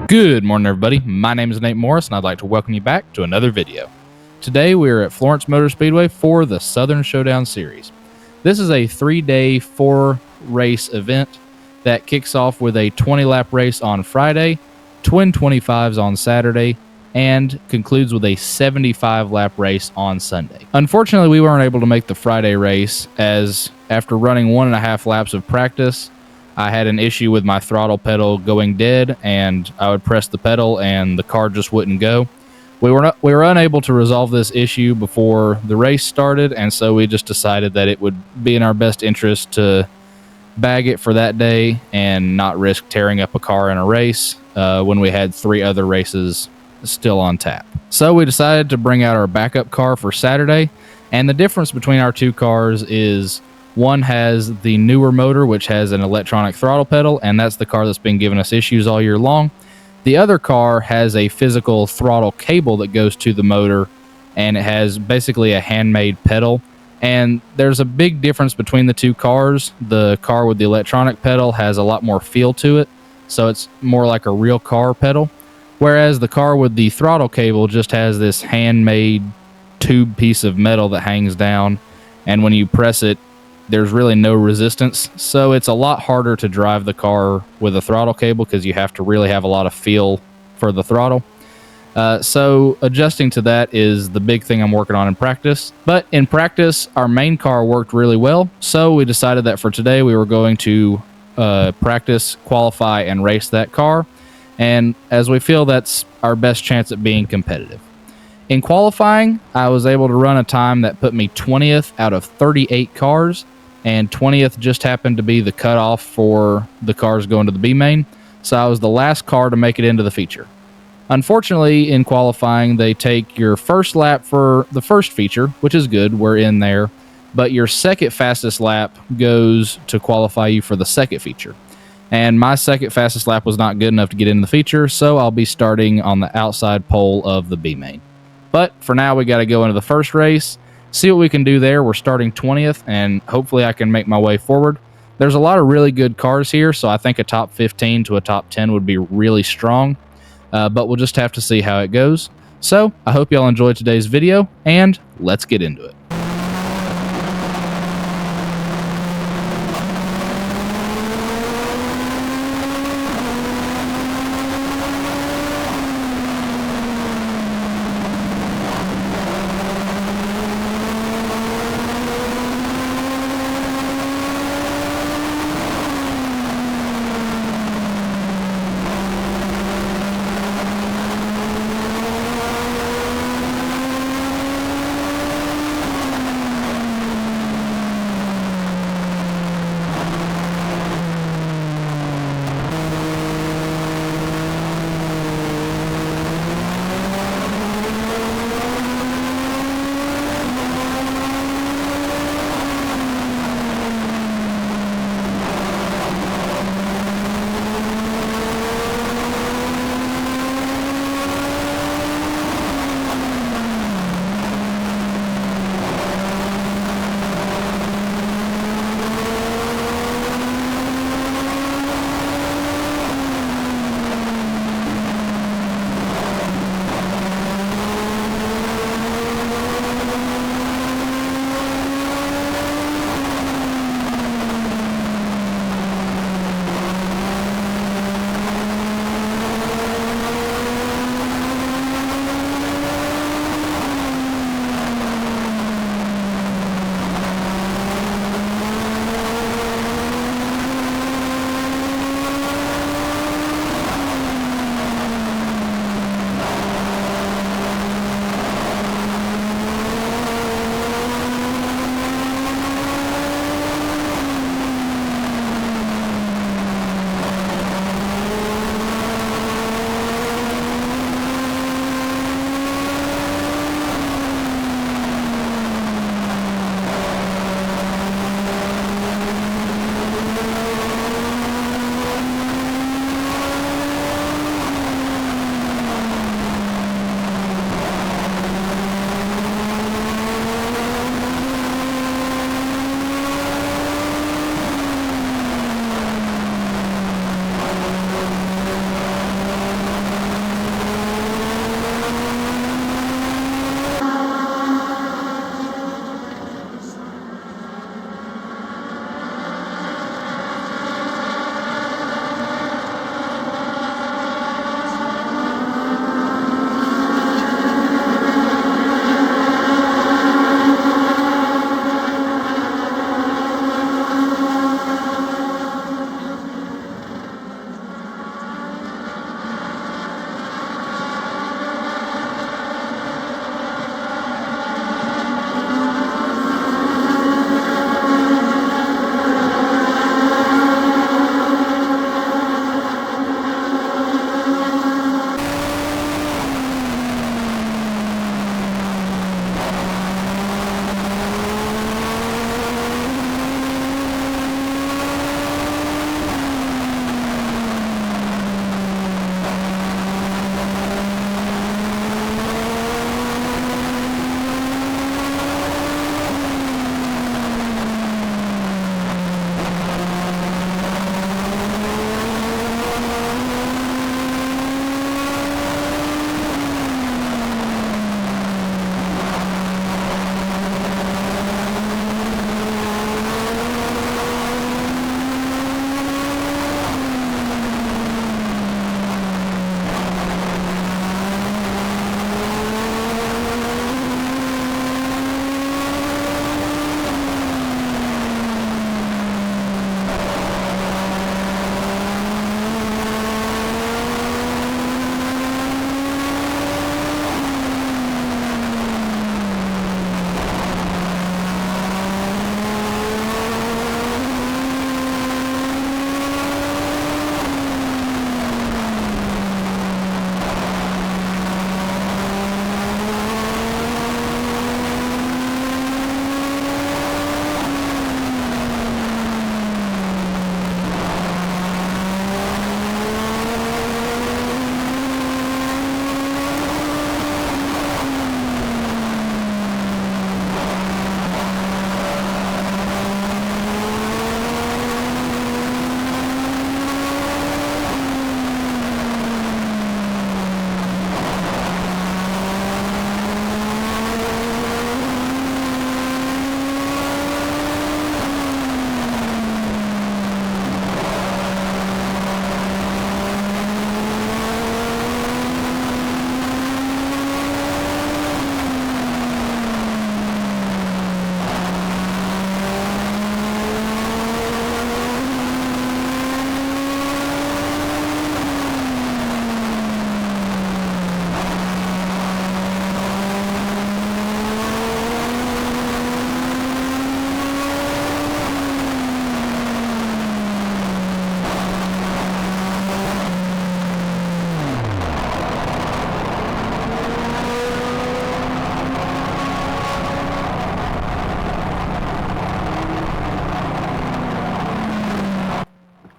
Good morning, everybody. My name is Nate Morris, and I'd like to welcome you back to another video. Today, we're at Florence Motor Speedway for the Southern Showdown Series. This is a 3-day, 4-race event that kicks off with a 20-lap race on Friday, twin 25s on Saturday, and concludes with a 75-lap race on Sunday. Unfortunately, we weren't able to make the Friday race, as after running 1.5 laps of practice, I had an issue with my throttle pedal going dead, and I would press the pedal and the car just wouldn't go. We were unable to resolve this issue before the race started, and so we just decided that it would be in our best interest to bag it for that day and not risk tearing up a car in a race when we had 3 other races still on tap. So we decided to bring out our backup car for Saturday, and the difference between our 2 cars is one has the newer motor, which has an electronic throttle pedal, and that's the car that's been giving us issues all year long. The other car has a physical throttle cable that goes to the motor, and it has basically a handmade pedal. And there's a big difference between the 2 cars. The car with the electronic pedal has a lot more feel to it, so it's more like a real car pedal, whereas the car with the throttle cable just has this handmade tube piece of metal that hangs down, and when you press it, there's really no resistance, so it's a lot harder to drive the car with a throttle cable because you have to really have a lot of feel for the throttle. So adjusting to that is the big thing I'm working on in practice. But in practice, our main car worked really well, so we decided that for today we were going to practice, qualify, and race that car, and as we feel that's our best chance at being competitive. In qualifying, I was able to run a time that put me 20th out of 38 cars, and 20th just happened to be the cutoff for the cars going to the B main, so I was the last car to make it into the feature. Unfortunately, in qualifying, they take your first lap for the first feature, which is good, we're in there, but your second fastest lap goes to qualify you for the second feature. And my second fastest lap was not good enough to get into the feature, so I'll be starting on the outside pole of the B main. But for now, we got to go into the first race, see what we can do there. We're starting 20th, and hopefully I can make my way forward. There's a lot of really good cars here, so I think a top 15 to a top 10 would be really strong, but we'll just have to see how it goes. So I hope y'all enjoyed today's video, and let's get into it.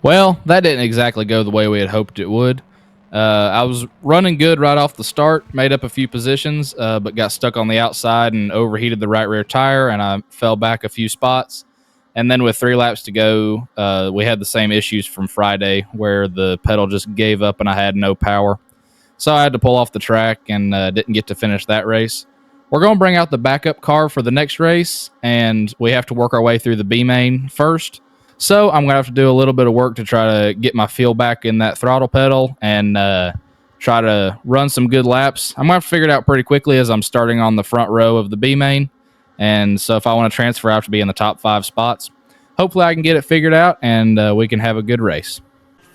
Well, that didn't exactly go the way we had hoped it would. I was running good right off the start, made up a few positions, but got stuck on the outside and overheated the right rear tire, and I fell back a few spots. And then with 3 laps to go, we had the same issues from Friday where the pedal just gave up and I had no power. So I had to pull off the track and didn't get to finish that race. We're going to bring out the backup car for the next race, and we have to work our way through the B main first. So I'm going to have to do a little bit of work to try to get my feel back in that throttle pedal and try to run some good laps. I'm going to have to figure it out pretty quickly as I'm starting on the front row of the B main. And so if I want to transfer, I have to be in the top 5 spots. Hopefully I can get it figured out and we can have a good race.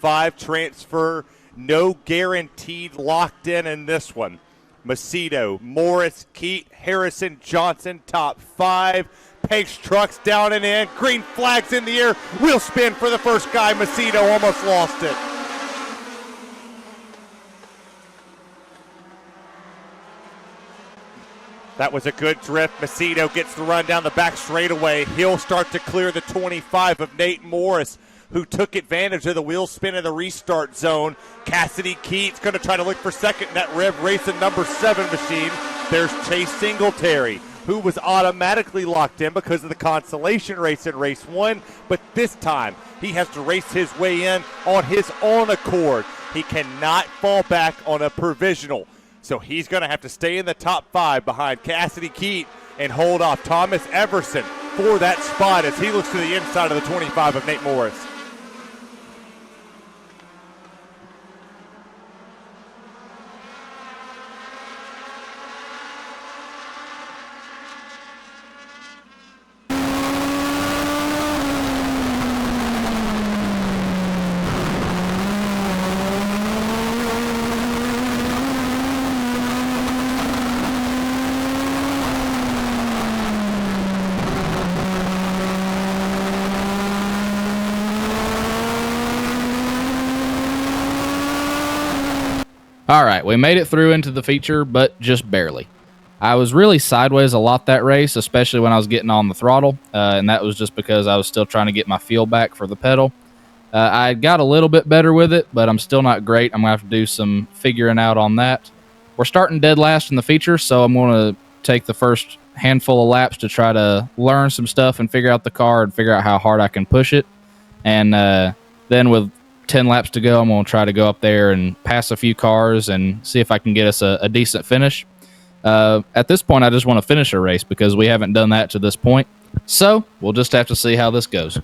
5 transfer, no guaranteed locked in this one. Macedo, Morris, Keat, Harrison, Johnson, top 5. Pace trucks down and in. Green flags in the air. Wheel spin for the first guy. Macedo almost lost it. That was a good drift. Macedo gets the run down the back straightaway. He'll start to clear the 25 of Nate Morris, who took advantage of the wheel spin in the restart zone. Cassidy Keats going to try to look for second in that Rev Racing number 7 machine. There's Chase Singletary, who was automatically locked in because of the consolation race in race 1, but this time he has to race his way in on his own accord. He cannot fall back on a provisional, so he's going to have to stay in the top 5 behind Cassidy Keat and hold off Thomas Everson for that spot as he looks to the inside of the 25 of Nate Morris. All right, we made it through into the feature, but just barely. I was really sideways a lot that race, especially when I was getting on the throttle, and that was just because I was still trying to get my feel back for the pedal. I got a little bit better with it, but I'm still not great. I'm going to have to do some figuring out on that. We're starting dead last in the feature, so I'm going to take the first handful of laps to try to learn some stuff and figure out the car and figure out how hard I can push it. And then with 10 laps to go, I'm going to try to go up there and pass a few cars and see if I can get us a decent finish. At this point, I just want to finish a race because we haven't done that to this point. So we'll just have to see how this goes.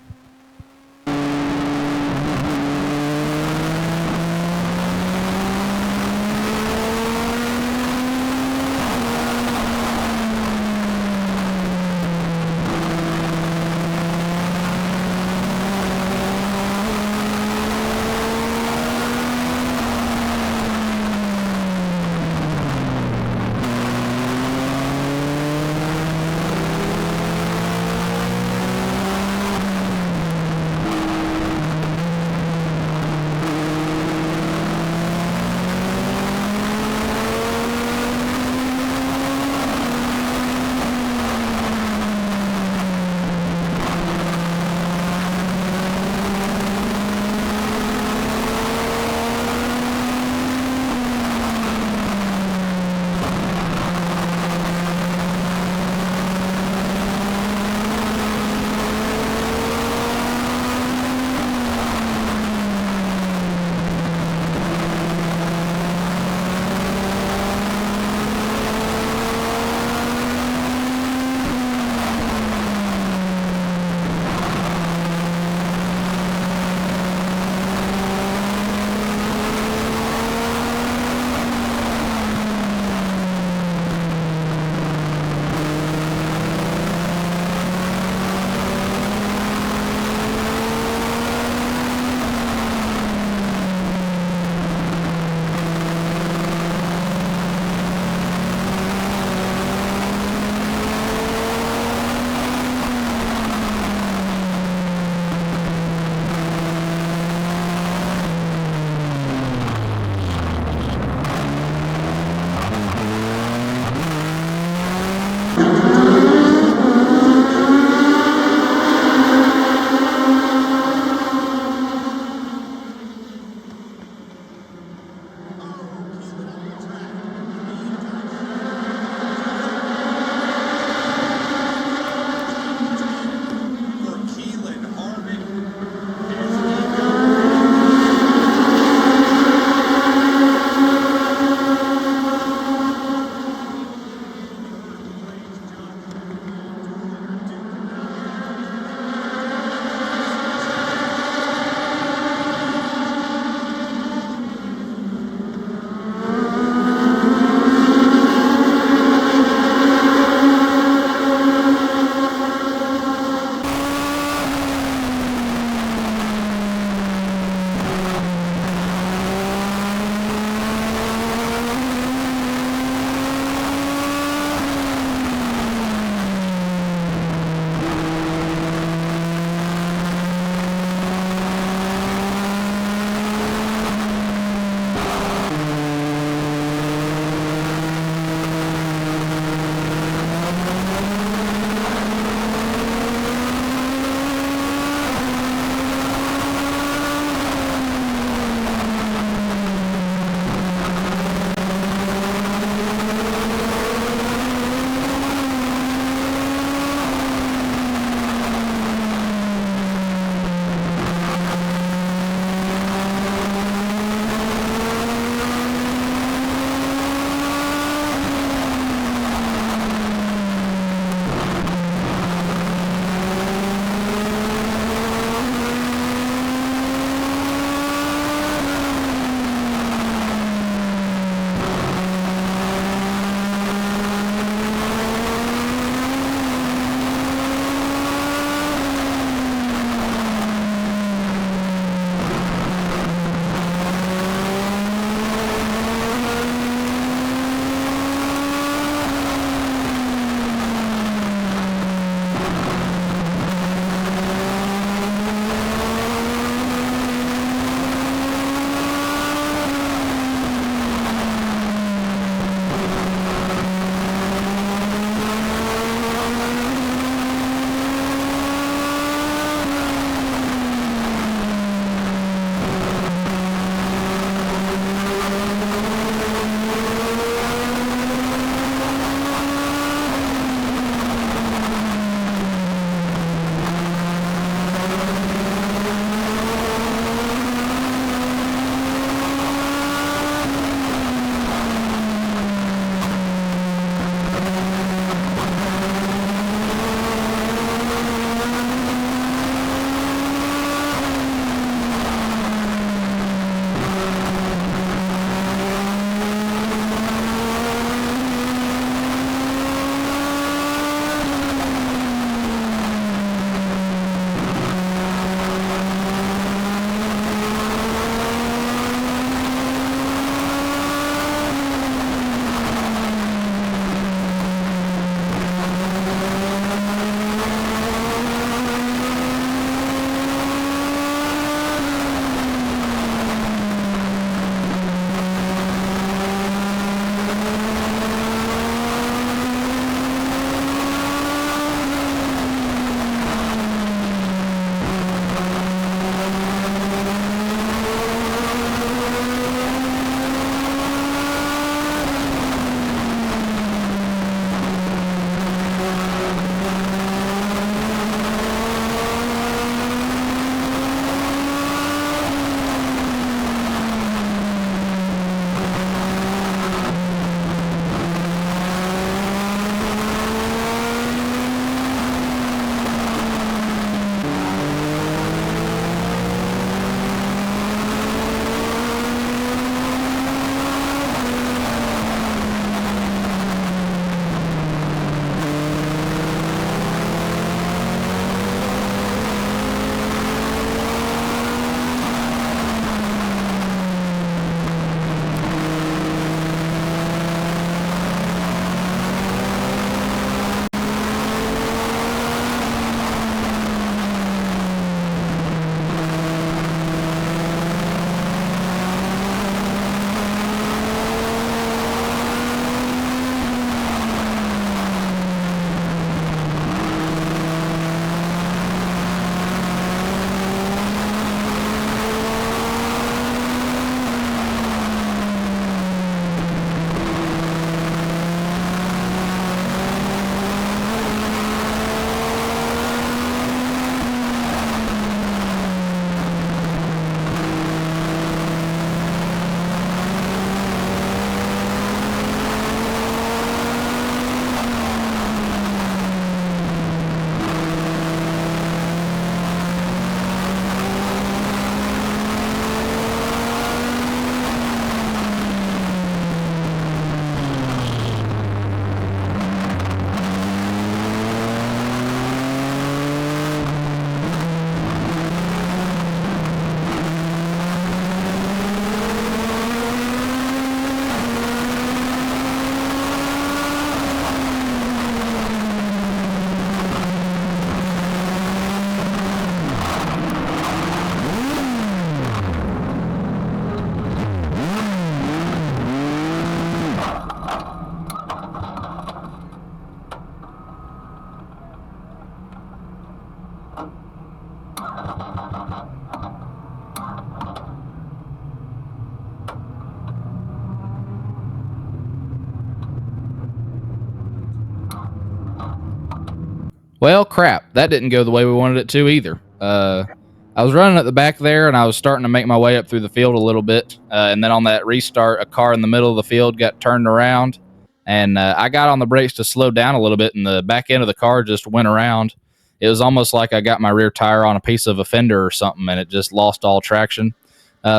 Well, crap. That didn't go the way we wanted it to either. I was running at the back there, and I was starting to make my way up through the field a little bit. And then on that restart, a car in the middle of the field got turned around, and I got on the brakes to slow down a little bit, and the back end of the car just went around. It was almost like I got my rear tire on a piece of a fender or something, and it just lost all traction.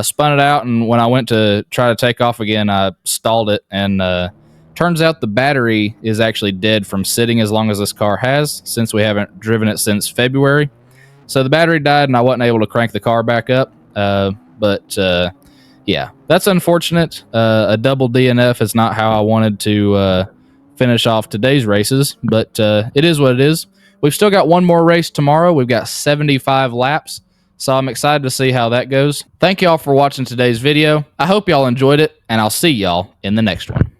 Spun it out, and when I went to try to take off again, I stalled it, and turns out the battery is actually dead from sitting as long as this car has, since we haven't driven it since February. So the battery died, and I wasn't able to crank the car back up. Yeah, that's unfortunate. A double DNF is not how I wanted to finish off today's races, but it is what it is. We've still got one more race tomorrow. We've got 75 laps, so I'm excited to see how that goes. Thank y'all for watching today's video. I hope y'all enjoyed it, and I'll see y'all in the next one.